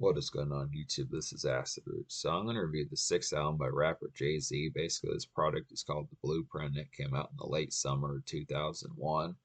What is going on YouTube? This is Acid Roots. So I'm going to review the sixth album by rapper Jay-Z. Basically, this product is called The Blueprint. It came out in the late summer of 2001.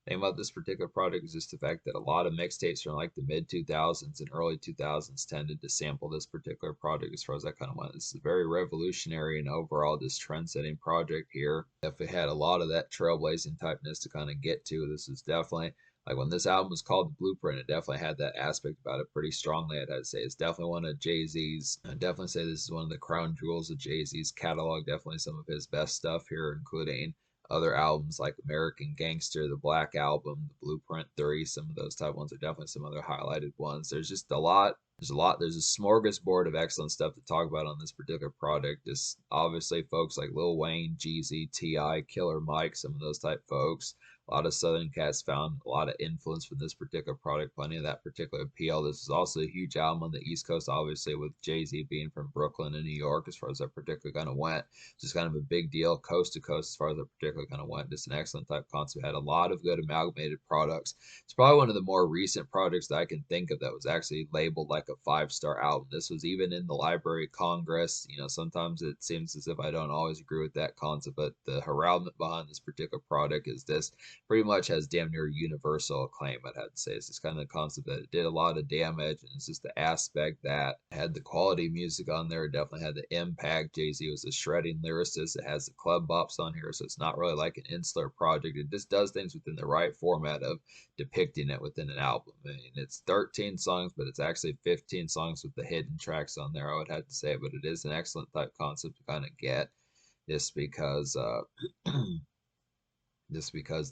The name of this particular product is just the fact that a lot of mixtapes from like the mid 2000s and early 2000s tended to sample this particular product as far as that kind of went. This is a very revolutionary and overall just trend-setting project here. Definitely had a lot of that trailblazing typeness to kind of get to. This is definitely like when this album was called The Blueprint, it definitely had that aspect about it pretty strongly. I'd say it's definitely one of Jay-Z's. I'd definitely say this is one of the crown jewels of Jay-Z's catalog. Definitely some of his best stuff here, including other albums like American Gangster, the Black Album, the Blueprint 3. Some of those type ones are definitely some other highlighted ones. There's just a lot. There's a smorgasbord of excellent stuff to talk about on this particular product. Just obviously folks like Lil Wayne, Jeezy, T.I., Killer Mike, some of those type folks. A lot of Southern cats found a lot of influence from this particular product, plenty of that particular appeal. This is also a huge album on the East Coast, obviously, with Jay-Z being from Brooklyn and New York as far as that particular kind of went. Just kind of a big deal, coast to coast as far as that particular kind of went. Just an excellent type concept. Had a lot of good amalgamated products. It's probably one of the more recent projects that I can think of that was actually labeled like a five-star album. This was even in the Library of Congress. You know, sometimes it seems as if I don't always agree with that concept, but the heraldment behind this particular product is this pretty much has damn near universal acclaim, I'd have to say. It's just kind of the concept that it did a lot of damage, and it's just the aspect that had the quality music on there. It definitely had the impact. Jay-Z was a shredding lyricist. It has the club bops on here, so it's not really like an insular project. It just does things within the right format of depicting it within an album. I mean, it's 13 songs, but it's actually 15 songs with the hidden tracks on there, I would have to say. But it is an excellent type concept to kind of get just because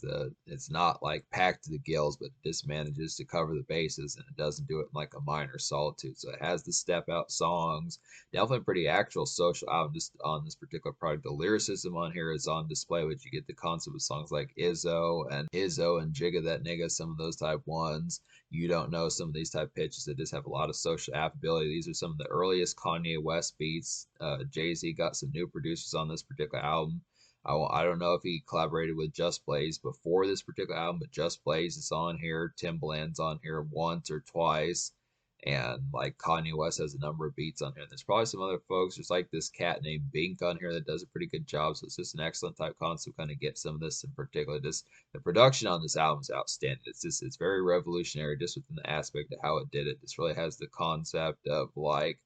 the it's not like packed to the gills, but it just manages to cover the bases and it doesn't do it in like a minor solitude. So it has the step out songs, definitely pretty actual social album just on this particular product. The lyricism on here is on display, which you get the concept of songs like Izzo and Jigga That Nigga, some of those type ones. You Don't Know, some of these type pitches that just have a lot of social affability. These are some of the earliest Kanye West beats. Jay-Z got some new producers on this particular album. I don't know if he collaborated with Just Blaze before this particular album, but Just Blaze is on here. Timbaland's on here once or twice. And like Kanye West has a number of beats on here. And there's probably some other folks. There's like this cat named Bink on here that does a pretty good job. So it's just an excellent type concept. Kind of get some of this in particular. Just the production on this album is outstanding. It's very revolutionary just within the aspect of how it did it. This really has the concept of like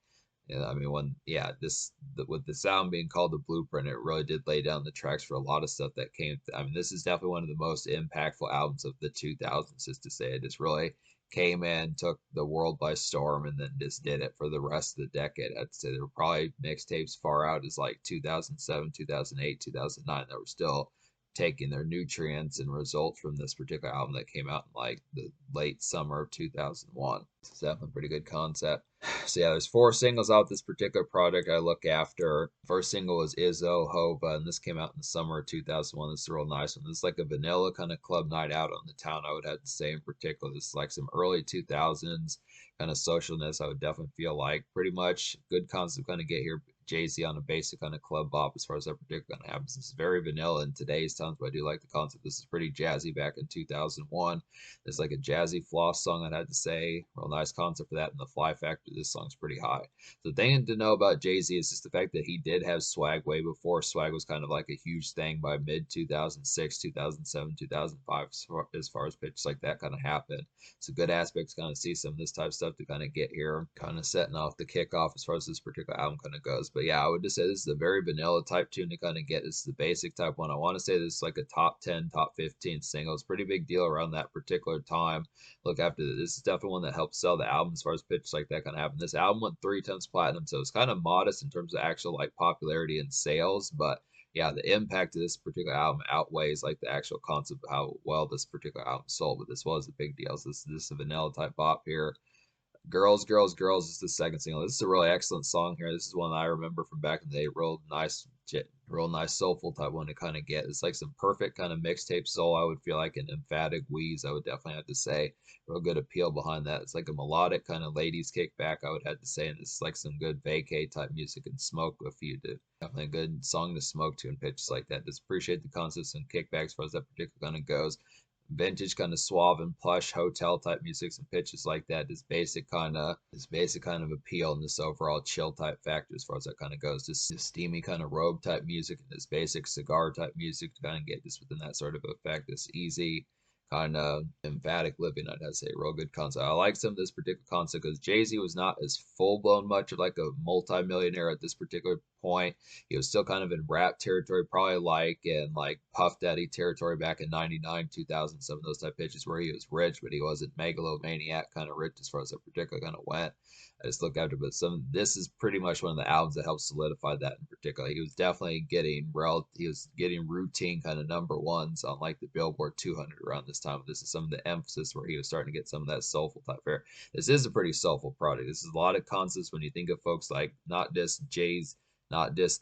yeah, I mean, with the sound being called the Blueprint, it really did lay down the tracks for a lot of stuff that came. I mean, this is definitely one of the most impactful albums of the 2000s, just to say. It just really came in, took the world by storm, and then just did it for the rest of the decade. I'd say there were probably mixtapes far out as like 2007, 2008, 2009 that were still taking their nutrients and results from this particular album that came out in like the late summer of 2001. It's definitely a pretty good concept. So yeah, there's four singles out this particular project I look after. First single was Izzo, Hova, and this came out in the summer of 2001. This is a real nice one. This is like a vanilla kind of club night out on the town, I would have to say in particular. This is like some early 2000s kind of socialness, I would definitely feel like. Pretty much good concept kind of get here. Jay-Z on a basic kind of club bop as far as that particular kind of happens. This is very vanilla in today's times, but I do like the concept. This is pretty jazzy back in 2001. It's like a jazzy floss song, I'd have to say. Real nice concept for that. And the fly factor, this song's pretty high. So the thing to know about Jay-Z is just the fact that he did have swag way before swag was kind of like a huge thing by mid 2006, 2007, 2005, as far as pitches like that kind of happened. It's a good aspect to kind of see some of this type of stuff to kind of get here, kind of setting off the kickoff as far as this particular album kind of goes. But yeah, I would just say this is a very vanilla type tune to kind of get. This is the basic type one. I want to say this is like a top 10, top 15 single. It's a pretty big deal around that particular time. Look after this. This is definitely one that helped sell the album as far as pitches like that kind of happen. This album went 3 times platinum, so it's kind of modest in terms of actual like popularity and sales, but yeah, the impact of this particular album outweighs like the actual concept of how well this particular album sold. But this was a big deal. So this is a vanilla type bop here. Girls, Girls, Girls is the second single. This is a really excellent song here. This is one I remember from back in the day. Real nice soulful type one to kind of get. It's like some perfect kind of mixtape soul. I would feel like an emphatic wheeze. I would definitely have to say. Real good appeal behind that. It's like a melodic kind of ladies kickback. I would have to say, and it's like some good vacay type music and smoke if you do. Definitely a good song to smoke to and pitches like that. Just appreciate the concepts and kickbacks as far as that particular kind of goes. vintage kind of suave and plush hotel type music and pitches like that. This basic kind of appeal and this overall chill type factor as far as that kind of goes. This steamy kind of robe type music and this basic cigar type music to kind of get this within that sort of effect. This easy kind of emphatic living, I'd have to say, real good concept. I like some of this particular concept because Jay-Z was not as full blown much of like a multi-millionaire at this particular point. He was still kind of in rap territory, probably like in like Puff Daddy territory back in 99, 2000, some of those type pitches where he was rich, but he wasn't megalomaniac kind of rich as far as that particular kind of went. I just look after, but this is pretty much one of the albums that helped solidify that in particular. He was definitely he was getting routine kind of number ones on like the Billboard 200 around this time. This is some of the emphasis where he was starting to get some of that soulful type fare. This is a pretty soulful product. This is a lot of concepts when you think of folks like not just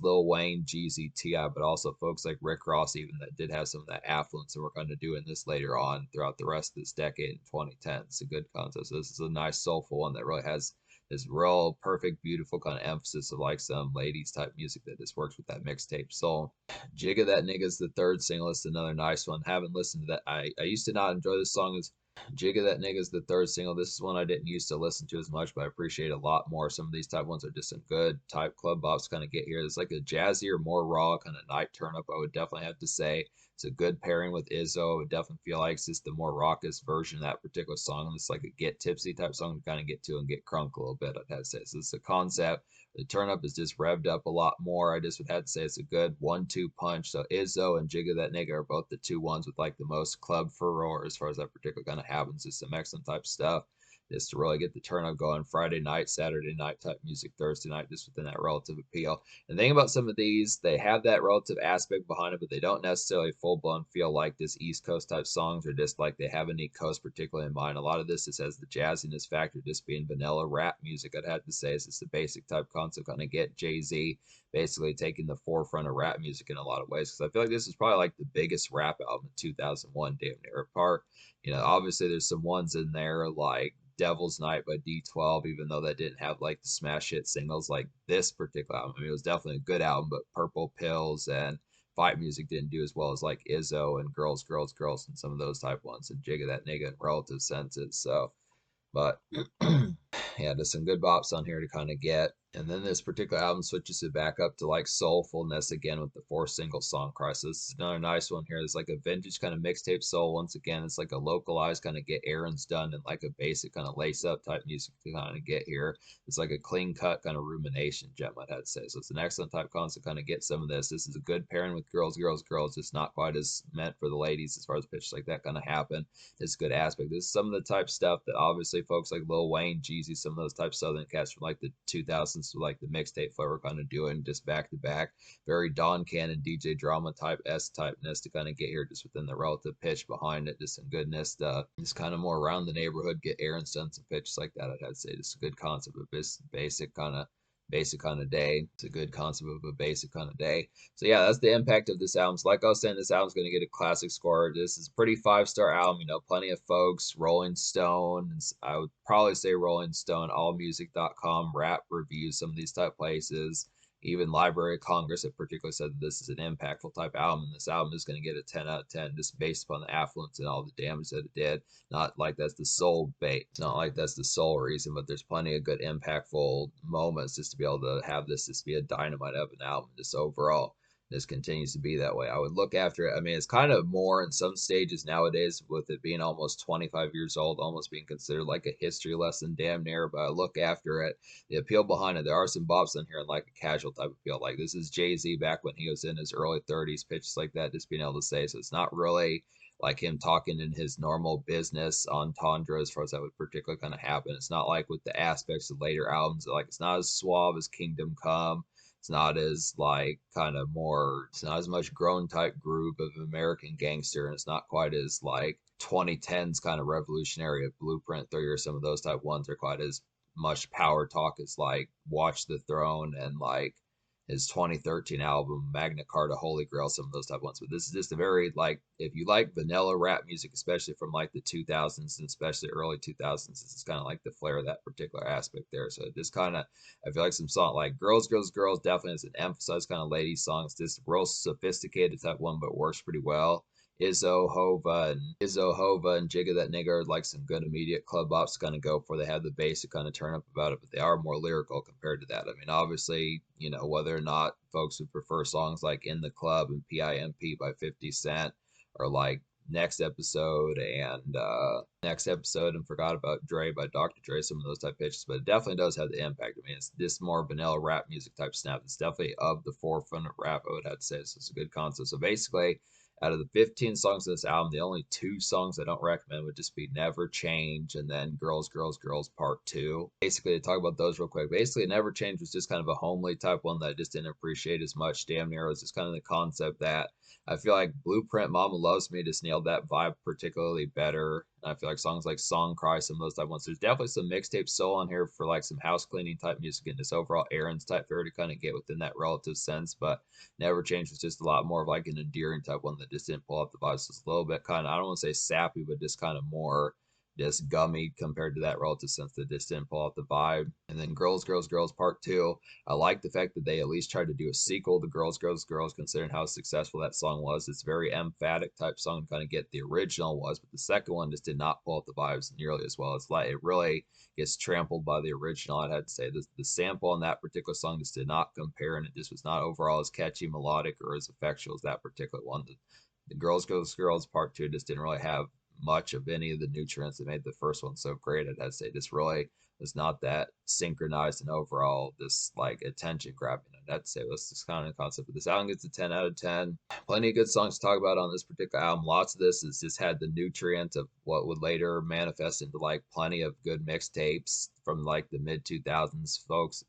Lil Wayne, Jeezy, T.I., but also folks like Rick Ross, even that did have some of that affluence, and we're going to do in this later on throughout the rest of this decade in 2010. It's a good concept. So this is a nice soulful one that really has this real perfect, beautiful kind of emphasis of like some ladies type music that just works with that mixtape soul. Jigga That Nigga's the third single. It's another nice one. Haven't listened to that. I used to not enjoy this song as Jigga That Nigga's the third single. This is one I didn't used to listen to as much, but I appreciate a lot more. Some of these type ones are just some good type club bops kind of get here. It's like a jazzier, more raw kind of night turn up, I would definitely have to say. It's a good pairing with Izzo. I would definitely feel like it's just the more raucous version of that particular song. It's like a get tipsy type song to kind of get to and get crunk a little bit, I'd have to say. So it's a concept. The turn up is just revved up a lot more. I just would have to say it's a good 1-2 punch. So Izzo and Jigga That Nigga are both the two ones with like the most club furore as far as that particular kind of happens. Just some excellent type stuff. Just to really get the turn up going Friday night, Saturday night type music, Thursday night, just within that relative appeal. And the thing about some of these, they have that relative aspect behind it, but they don't necessarily full blown feel like this East Coast type songs or just like they have any coast particularly in mind. A lot of this just has the jazziness factor, just being vanilla rap music. I'd have to say is just the basic type concept, kind of get Jay-Z basically taking the forefront of rap music in a lot of ways. Because I feel like this is probably like the biggest rap album in 2001, damn near apart. Obviously there's some ones in there like Devil's Night by D12, even though that didn't have like the smash hit singles like this particular album. I mean, it was definitely a good album, but Purple Pills and Fight Music didn't do as well as like Izzo and Girls, Girls, Girls and some of those type ones and Jigga That Nigga in relative senses. So, but yeah, there's some good bops on here to kind of get. And then this particular album switches it back up to like soulfulness again with the four single song crisis. This is another nice one here. It's like a vintage kind of mixtape soul. Once again, it's like a localized kind of get errands done and like a basic kind of lace up type music to kind of get here. It's like a clean cut kind of rumination gem, I'd have to say. So it's an excellent type concept kind of get some of this. This is a good pairing with Girls, Girls, Girls. It's not quite as meant for the ladies as far as pitches like that kind of happen. It's a good aspect. This is some of the type stuff that obviously folks like Lil Wayne, Jeezy, some of those type Southern cats from like the 2000s to like the mixtape flavor kind of doing just back to back. Very Don Cannon, DJ Drama type S typeness to kind of get here just within the relative pitch behind it. Just some goodness. Just kind of more around the neighborhood, get errands done, some pitches like that. I'd have to say just a good concept of this basic kind of day. It's a good concept of a basic kind of day. So yeah, that's the impact of this album. So like I was saying, this album's going to get a classic score. This is a pretty 5-star album. Plenty of folks, Rolling Stone, I would probably say Rolling Stone, allmusic.com, rap reviews, some of these type places. Even Library of Congress have particularly said that this is an impactful type album, and this album is going to get a 10 out of 10 just based upon the affluence and all the damage that it did. Not like that's the sole bait. It's not like that's the sole reason, but there's plenty of good impactful moments just to be able to have this just be a dynamite of an album just overall. This continues to be that way. I would look after it. I mean, it's kind of more in some stages nowadays with it being almost 25 years old, almost being considered like a history lesson damn near, but I look after it. The appeal behind it, there are some bops in here and like a casual type of feel. Like this is Jay-Z back when he was in his early 30s, pitches like that, just being able to say. So it's not really like him talking in his normal business entendre as far as that would particularly kind of happen. It's not like with the aspects of later albums, like it's not as suave as Kingdom Come. It's not as like kind of more, it's not as much grown type group of American Gangster, and it's not quite as like 2010s kind of revolutionary of Blueprint 3 or some of those type ones are quite as much power talk as like Watch the Throne and like his 2013 album Magna Carta Holy Grail, some of those type ones. But this is just a very like if you like vanilla rap music, especially from like the 2000s and especially early 2000s, this is kind of like the flair of that particular aspect there. So just kind of I feel like some song like Girls, Girls, Girls definitely is an emphasized kind of lady songs. This real sophisticated type one, but works pretty well. Izzo Hova and Jigga That Nigga are like some good immediate club bops to kind of go for. They have the bass to kind of turn up about it, but they are more lyrical compared to that. I mean, obviously, whether or not folks would prefer songs like In the Club and PIMP by 50 Cent, or like Next Episode and Forgot About Dre by Dr. Dre, some of those type pitches, but it definitely does have the impact. I mean, it's this more vanilla rap music type snap. It's definitely of the forefront of rap, I would have to say. So it's a good concept. So basically, out of the 15 songs of this album, the only two songs I don't recommend would just be Never Change and then Girls, Girls, Girls Part 2. Basically, to talk about those real quick, basically, Never Change was just kind of a homely type one that I just didn't appreciate as much. Damn near was just kind of the concept that I feel like Blueprint Mama Loves Me just nailed that vibe particularly better. And I feel like songs like Song Cry, some of those type ones. There's definitely some mixtape soul on here for like some house cleaning type music and just overall errands type fair to kind of get within that relative sense. But Never Change was just a lot more of like an endearing type one that just didn't pull out the vibes. It's a little bit kind of, I don't want to say sappy, but just kind of more just gummy compared to that relative sense that just didn't pull out the vibe. And then Girls, Girls, Girls Part 2. I like the fact that they at least tried to do a sequel to Girls, Girls, Girls, considering how successful that song was. It's a very emphatic type song to kind of get the original was, but the second one just did not pull out the vibes nearly as well. It's like it really gets trampled by the original. I'd have to say the sample on that particular song just did not compare, and it just was not overall as catchy, melodic, or as effectual as that particular one. The Girls, Girls, Girls Part 2 just didn't really have much of any of the nutrients that made the first one so great. I'd have to say this really was not that synchronized and overall this like attention grabbing. I'd have to say that's just kind of the concept of this album. Gets a 10 out of 10. Plenty of good songs to talk about on this particular album. Lots of this has just had the nutrient of what would later manifest into like plenty of good mixtapes from like the mid 2000s folks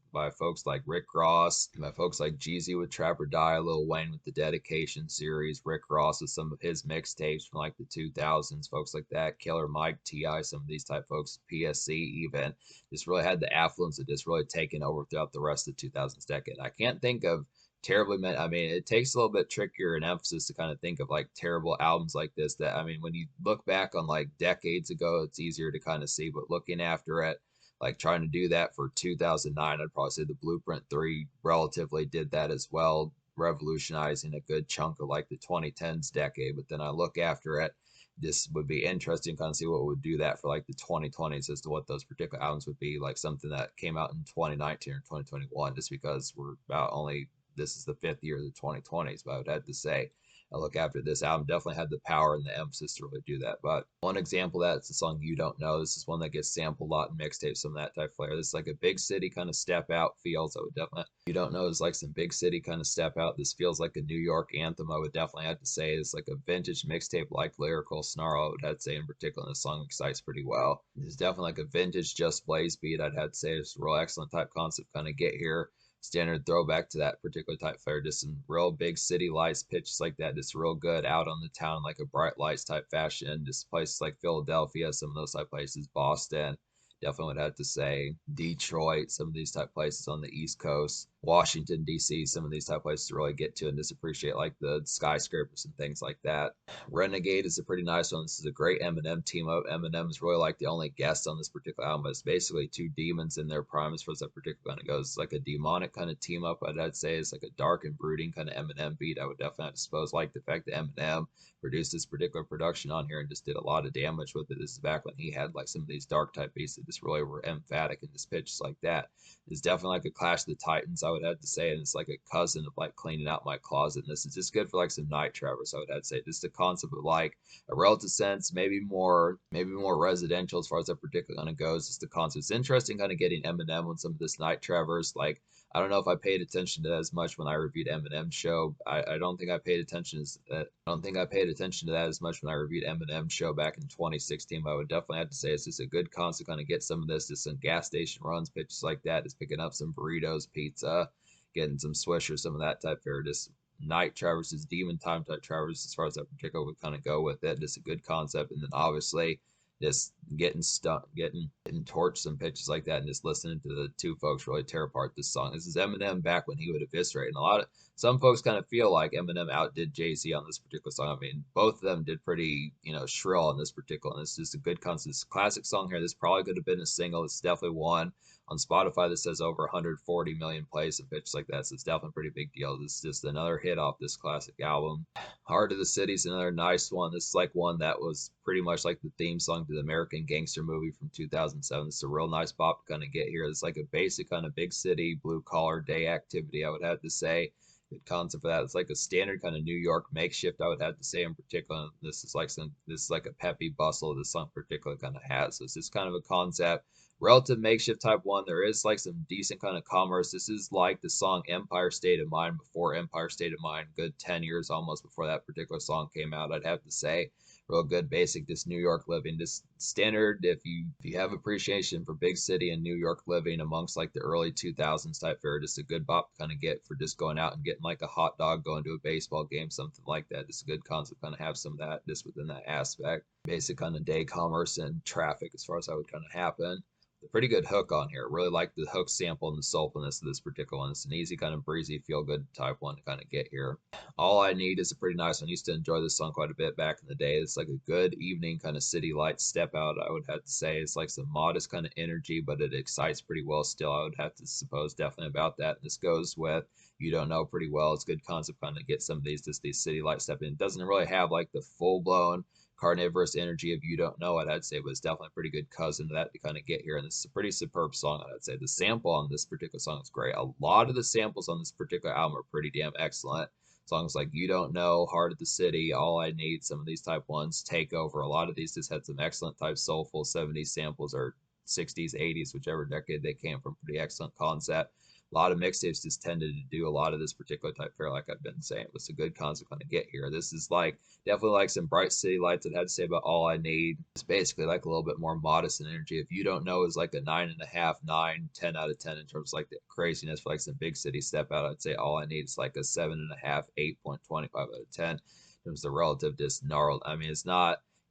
like Rick Ross, by folks like Jeezy with Trap or Die, Lil Wayne with the Dedication series, Rick Ross with some of his mixtapes from like the 2000s, folks like that, Killer Mike, T.I., some of these type folks, PSC even, just really had the affluence of just really taking over throughout the rest of the 2000s decade. I can't think of terribly many. I mean, it takes a little bit trickier and emphasis to kind of think of like terrible albums like this that, I mean, when you look back on like decades ago, it's easier to kind of see, but looking after it, like trying to do that for 2009, I'd probably say the Blueprint 3 relatively did that as well, revolutionizing a good chunk of like the 2010s decade. But then I look after it, this would be interesting to kind of see what would do that for like the 2020s as to what those particular albums would be, like something that came out in 2019 or 2021, just because we're about only, this is the fifth year of the 2020s. But I would have to say I look after this album definitely had the power and the emphasis to really do that. But one example of that is the song You Don't Know. This is one that gets sampled a lot in mixtapes, some of that type of flair. This is like a big city kind of step out feels. I would definitely, You Don't Know is like some big city kind of step out. This feels like a New York anthem. I would definitely have to say it's like a vintage mixtape like lyrical snarl. I would have to say in particular, the song excites pretty well. It's definitely like a vintage Just Blaze beat. I'd have to say it's a real excellent type concept kind of get here, standard throwback to that particular type flair. Just some real big city lights, pitches like that, just real good out on the town, like a bright lights type fashion. Just places like Philadelphia, some of those type places, Boston, definitely would have to say Detroit, some of these type places on the East Coast, Washington D.C., some of these type places to really get to and just appreciate like the skyscrapers and things like that. Renegade is a pretty nice one. This is a great Eminem team up. Eminem is really like the only guest on this particular album, but it's basically two demons in their prime as far as that particular kind of goes. It's like a demonic kind of team up, I'd say. It's like a dark and brooding kind of Eminem beat. I would definitely have to suppose like the fact that Eminem produced this particular production on here and just did a lot of damage with it. This is back when he had like some of these dark type beats that just really were emphatic and just pitches like that. It's definitely like a Clash of the Titans, I would have to say, and it's like a cousin of like Cleaning Out My Closet. And this is just good for like some night travelers, I would have to say. Just the concept of like a relative sense, maybe more residential as far as that particular kind of goes. Just the concept. It's interesting kind of getting Eminem on some of this night travelers. Like I don't know if I paid attention to that as much when I reviewed Eminem's show. I don't think I paid attention to that. I don't think I paid attention to that as much when I reviewed Eminem's show back in 2016. But I would definitely have to say it's just a good concept kind of get some of this, just some gas station runs, pitches like that, just picking up some burritos, pizza, getting some Swisher, some of that type fare, just night traverses, demon time type traverses as far as that particular would kind of go with it. Just a good concept. And then obviously just getting stuck, getting torched, some pitches like that, and just listening to the two folks really tear apart this song. This is Eminem back when he would eviscerate, and some folks kind of feel like Eminem outdid Jay-Z on this particular song. I mean, both of them did pretty, shrill on this particular, and it's just a good concept. This classic song here. This probably could have been a single. It's definitely one on Spotify. This says over 140 million plays and pitches like that, so it's definitely a pretty big deal. This is just another hit off this classic album. Heart of the City is another nice one. This is like one that was pretty much like the theme song to the American Gangster movie from 2007. It's a real nice bop to kind of get here. It's like a basic kind of big city, blue collar day activity, I would have to say. Good concept for that. It's like a standard kind of New York makeshift, I would have to say in particular. This is like a peppy bustle this song particularly kind of has. So it's just kind of a concept. Relative makeshift type one. There is like some decent kind of commerce. This is like the song Empire State of Mind before Empire State of Mind, good 10 years almost before that particular song came out, I'd have to say. Real good basic, just New York living, just standard. If you have appreciation for big city and New York living amongst like the early 2000s type fare, just a good bop kind of get for just going out and getting like a hot dog, going to a baseball game, something like that. Just a good concept, kind of have some of that just within that aspect. Basic kind of day commerce and traffic as far as how it would kind of happen. A pretty good hook on here. Really like the hook sample and the soulfulness of this particular one. It's an easy kind of breezy, feel good type one to kind of get here. All I Need is a pretty nice one. I used to enjoy this song quite a bit back in the day. It's like a good evening kind of city lights step out, I would have to say. It's like some modest kind of energy, but it excites pretty well still, I would have to suppose definitely about that. This goes with You Don't Know pretty well. It's a good concept kind of get some of these city lights step in. It doesn't really have like the full blown carnivorous energy of You Don't Know it, I'd say, but it's definitely a pretty good cousin to that to kind of get here. And this is a pretty superb song, I'd say. The sample on this particular song is great. A lot of the samples on this particular album are pretty damn excellent. Songs like You Don't Know, Heart of the City, All I Need, some of these type ones, Take Over. A lot of these just had some excellent type soulful 70s samples or 60s, 80s, whichever decade they came from. Pretty excellent concept. A lot of mixtapes just tended to do a lot of this particular type fare, like I've been saying. It was a good concept kind of get here. This is like definitely like some bright city lights. I'd have to say about All I Need. It's basically like a little bit more modest in energy. If You Don't Know is like a 9.5, 9, 10 out of 10 in terms of like the craziness for like some big city step out. I'd say All I Need is like a 7.5, 8.25 out of 10 in terms of the relative just gnarled. I mean,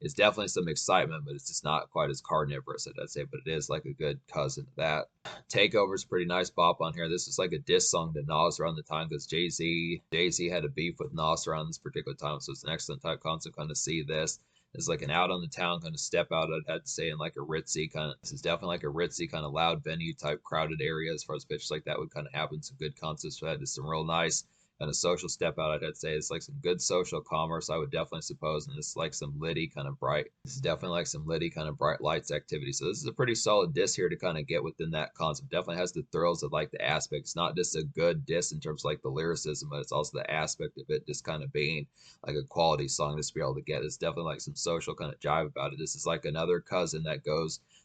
it's definitely some excitement, but it's just not quite as carnivorous, I'd say, but it is like a good cousin to that. Takeover is pretty nice bop on here. This is like a diss song to Nas around the time because Jay-Z had a beef with Nas around this particular time, so it's an excellent type concept kind of see this. It's like an out on the town kind of step out, I'd have to say, in like a ritzy kind of, this is definitely like a ritzy kind of loud venue type crowded area as far as pitches like that would kind of happen. Some good concepts for that. Just some real nice kind of social step out, I'd say. It's like some good social commerce, I would definitely suppose, and it's like some litty kind of bright. This is definitely like some litty kind of bright lights activity. So this is a pretty solid diss here to kind of get within that concept. Definitely has the thrills of like the aspects, not just a good diss in terms of like the lyricism, but it's also the aspect of it just kind of being like a quality song just to be able to get. It's definitely like some social kind of jive about it. This is like another cousin that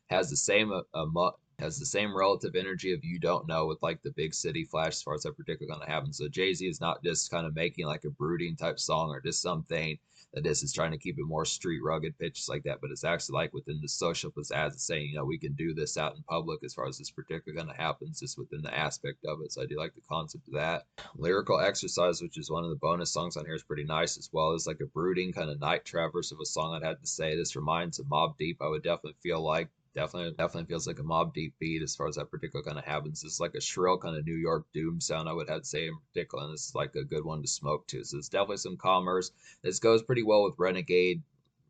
has the same relative energy of You Don't Know with like the big city flash as far as that particular kind of happens. So Jay-Z is not just kind of making like a brooding type song or just something that is trying to keep it more street rugged pitches like that, but it's actually like within the social pizzazz, it's saying, we can do this out in public as far as this particular kind of happens just within the aspect of it. So I do like the concept of that. Lyrical Exercise, which is one of the bonus songs on here, is pretty nice as well. It's like a brooding kind of night traverse of a song, I'd have to say. This reminds of Mobb Deep, I would definitely feel like. Definitely feels like a Mobb Deep beat as far as that particular kind of happens. It's like a shrill kind of New York doom sound, I would have to say in particular, and this is like a good one to smoke to. So it's definitely some commerce. This goes pretty well with Renegade.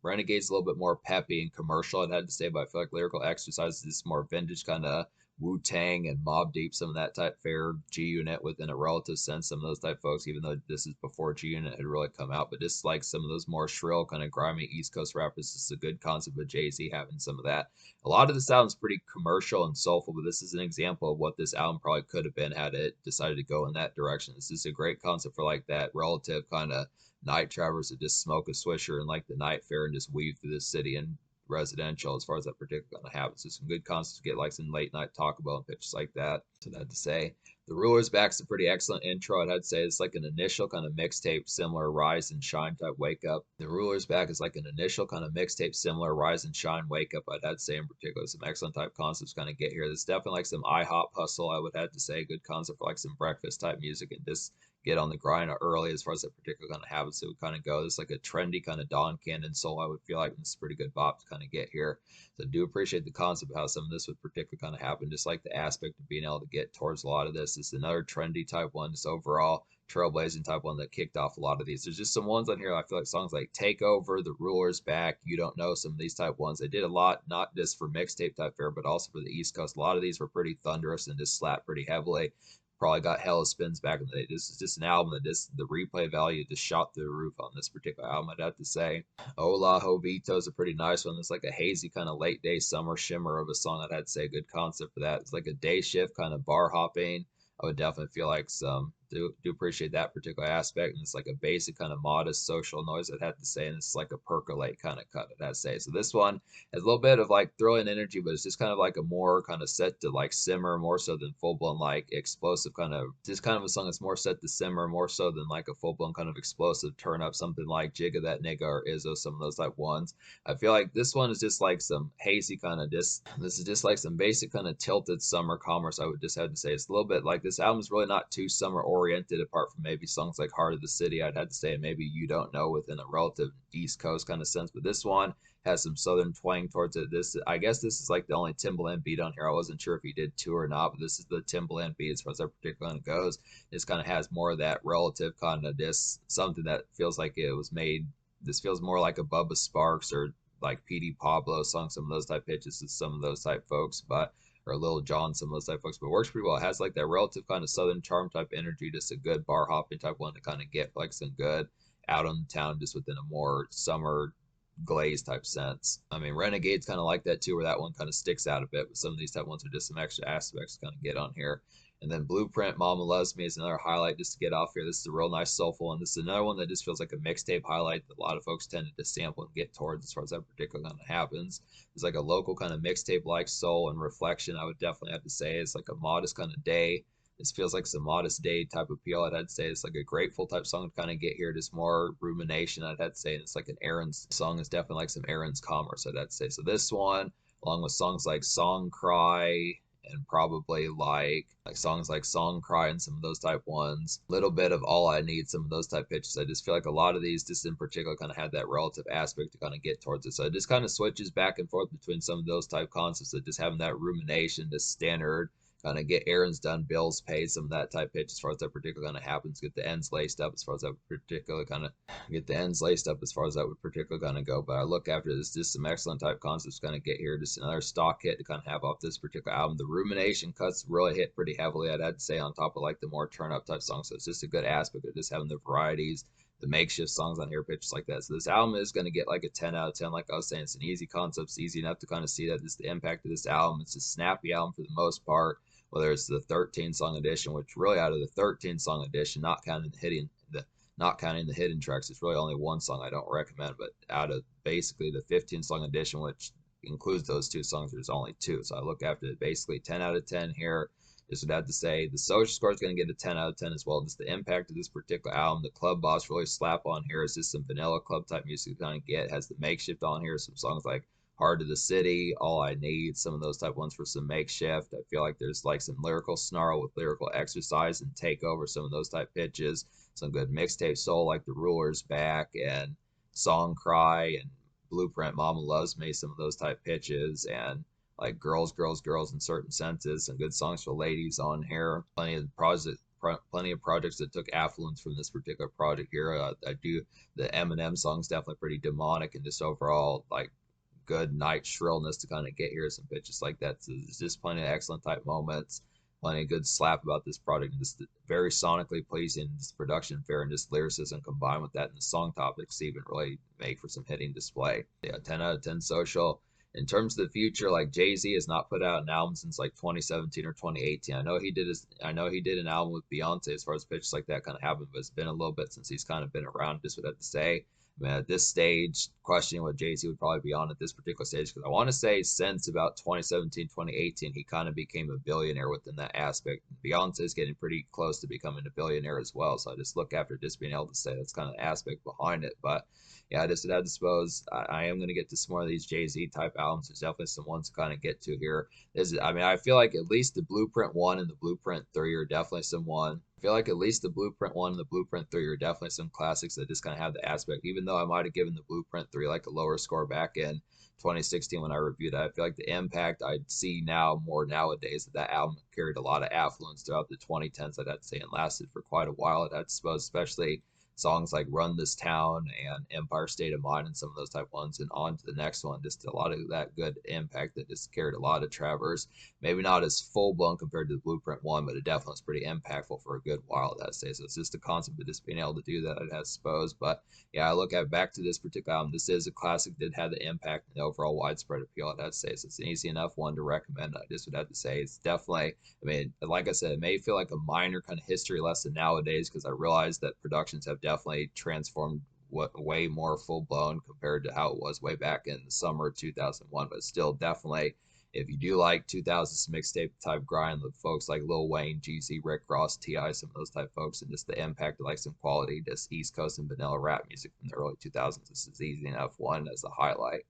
Renegade's a little bit more peppy and commercial, I'd have to say, but I feel like Lyrical Exercise is more vintage kind of Wu-Tang and Mobb Deep, some of that type fare, G-Unit within a relative sense, some of those type folks, even though this is before G-Unit had really come out, but just like some of those more shrill, kind of grimy East Coast rappers, this is a good concept of Jay-Z having some of that. A lot of this album is pretty commercial and soulful, but this is an example of what this album probably could have been had it decided to go in that direction. This is a great concept for like that relative kind of night travelers that just smoke a swisher and like the night fare and just weave through the city and residential as far as that particular kind of happens. So some good concepts to get like some late night talk about and pitches like that. So that to say. The Ruler's Back's a pretty excellent intro. I'd say it's like an initial kind of mixtape similar Rise and Shine type wake up. The Ruler's Back is like an initial kind of mixtape similar Rise and Shine wake up. I'd say in particular some excellent type concepts kind of get here. There's definitely like some IHOP hustle, I would have to say. Good concept for like some breakfast type music and just get on the grind early as far as that particular kind of habits that would kind of go. It's like a trendy kind of Don Cannon soul, I would feel like it's a pretty good bop to kind of get here. So I do appreciate the concept of how some of this would particularly kind of happen, just like the aspect of being able to get towards a lot of this. It's another trendy type one, just overall trailblazing type one that kicked off a lot of these. There's just some ones on here I feel like songs like Take Over, The Ruler's Back, You Don't Know, some of these type ones. They did a lot, not just for mixtape type fare, but also for the East Coast. A lot of these were pretty thunderous and just slapped pretty heavily. Probably got hella spins back in the day. This is just an album that just the replay value just shot through the roof on this particular album, I'd have to say. Hola Jovito is a pretty nice one. It's like a hazy kind of late day summer shimmer of a song. I'd have to say a good concept for that. It's like a day shift kind of bar hopping. I would definitely feel like some do appreciate that particular aspect, and it's like a basic kind of modest social noise, I'd have to say, and it's like a percolate kind of cut, I'd have to say. So this one has a little bit of like thrilling energy, but it's just kind of like a more kind of set to like simmer more so than full blown like explosive kind of, just kind of a song that's more set to simmer more so than like a full blown kind of explosive turn up, something like Jigga That Nigga or Izzo, some of those type ones. I feel like this one is just like some hazy kind of this is just like some basic kind of tilted summer commerce, I would just have to say. It's a little bit like this album's really not too summer oriented apart from maybe songs like Heart of the City, I'd have to say, and maybe You Don't Know within a relative East Coast kind of sense. But this one has some southern twang towards it. This, I guess this is like the only Timbaland beat on here. I wasn't sure if he did two or not, but this is the Timbaland beat as far as that particular one goes. This kind of has more of that relative kind of this, something that feels like it was made, this feels more like a Bubba Sparks or like PD Pablo song, some of those type pitches to some of those type folks, but or Lil Jon, some of those type folks, but works pretty well. It has like that relative kind of southern charm type energy, just a good bar hopping type one to kind of get like some good out on the town just within a more summer glaze type sense. I mean, Renegade's kind of like that too, where that one kind of sticks out a bit, but some of these type ones are just some extra aspects to kind of get on here. And then Blueprint, Mama Loves Me is another highlight just to get off here. This is a real nice soulful one. This is another one that just feels like a mixtape highlight that a lot of folks tend to sample and get towards as far as that particular kind of happens. It's like a local kind of mixtape like soul and reflection, I would definitely have to say. It's like a modest kind of day. This feels like some modest day type appeal, I'd say. It's like a grateful type song to kind of get here, just more rumination, I'd have to say. And it's like an Aaron's song. It's definitely like some Aaron's commerce, I'd have to say. So this one, along with songs like Song Cry, and probably like songs like Song Cry and some of those type ones. Little bit of All I Need, some of those type pitches. I just feel like a lot of these just in particular kind of have that relative aspect to kind of get towards it. So it just kind of switches back and forth between some of those type concepts that just having that rumination, this standard kind of get errands done, bills paid, some of that type pitch as far as that particular kind of happens. Get the ends laced up as far as that particular kind of get the ends laced up as far as that would particularly kind of go. But I look after this, just some excellent type concepts kind of get here. Just another stock hit to kind of have off this particular album. The rumination cuts really hit pretty heavily, I'd have to say, on top of like the more turn up type songs. So it's just a good aspect of just having the varieties, the makeshift songs on here, pitches like that. So this album is going to get like a 10 out of 10. Like I was saying, it's an easy concept. It's easy enough to kind of see that this is the impact of this album. It's a snappy album for the most part, whether it's the 13 song edition, which really out of the 13 song edition, not counting the hidden tracks, it's really only one song I don't recommend. But out of basically the 15 song edition, which includes those two songs, there's only two. So I look after it basically 10 out of 10 here. Just would have to say the social score is going to get a 10 out of 10 as well. Just the impact of this particular album, the club boss really slap on here. It's just some vanilla club type music to kind of get. Has the makeshift on here, some songs like Hard to the City, All I Need, some of those type ones for some makeshift. I feel like there's like some lyrical snarl with lyrical exercise and take over, some of those type pitches. Some good mixtape soul like The Ruler's Back and Song Cry and Blueprint, Mama Loves Me, some of those type pitches, and like Girls, Girls, Girls in certain senses. Some good songs for ladies on here. Plenty of projects that took affluence from this particular project here. I do the Eminem songs definitely pretty demonic and just overall like good night shrillness to kind of get here, some pitches like that. So there's just plenty of excellent type moments, plenty of good slap about this product, and just very sonically pleasing, just production fair and just lyricism combined with that, and the song topics even really make for some hitting display. Yeah, 10 out of 10 social. In terms of the future, like Jay-Z has not put out an album since like 2017 or 2018. I know he did an album with Beyonce as far as pitches like that kind of happened, but it's been a little bit since he's kind of been around, just would have to say. I mean, at this stage, questioning what Jay-Z would probably be on at this particular stage, because I want to say since about 2017, 2018, he kind of became a billionaire within that aspect. Beyonce is getting pretty close to becoming a billionaire as well, so I just look after just being able to say that's kind of the aspect behind it. But yeah, I just had to suppose I am going to get to some more of these Jay-Z type albums. There's definitely some ones to kind of get to here. I mean, I feel like at least the Blueprint 1 and the Blueprint 3 are definitely some one. I feel like at least the Blueprint 1 and the Blueprint 3 are definitely some classics that just kind of have the aspect. Even though I might have given the Blueprint 3 like a lower score back in 2016 when I reviewed it, I feel like the impact I see now more nowadays that that album carried a lot of affluence throughout the 2010s, I'd have to say, and lasted for quite a while. I'd have to suppose, especially songs like Run This Town and Empire State of Mind and some of those type ones, and on to the next one. Just a lot of that good impact that just carried a lot of Travers. Maybe not as full blown compared to the Blueprint one, but it definitely was pretty impactful for a good while, I'd say. So it's just a concept of just being able to do that, I'd have to suppose. But yeah, I look at back to this particular album. This is a classic that had the impact and the overall widespread appeal, I'd have to say. So it's an easy enough one to recommend. I just would have to say it's definitely, I mean, like I said, it may feel like a minor kind of history lesson nowadays because I realize that productions have definitely transformed way more full blown compared to how it was way back in the summer of 2001, but still definitely if you do like 2000s mixtape type grind with folks like Lil Wayne, GZ, Rick Ross, Ti, some of those type folks, and just the impact of like some quality, just East Coast and vanilla rap music from the early 2000s, this is easy enough one as a highlight.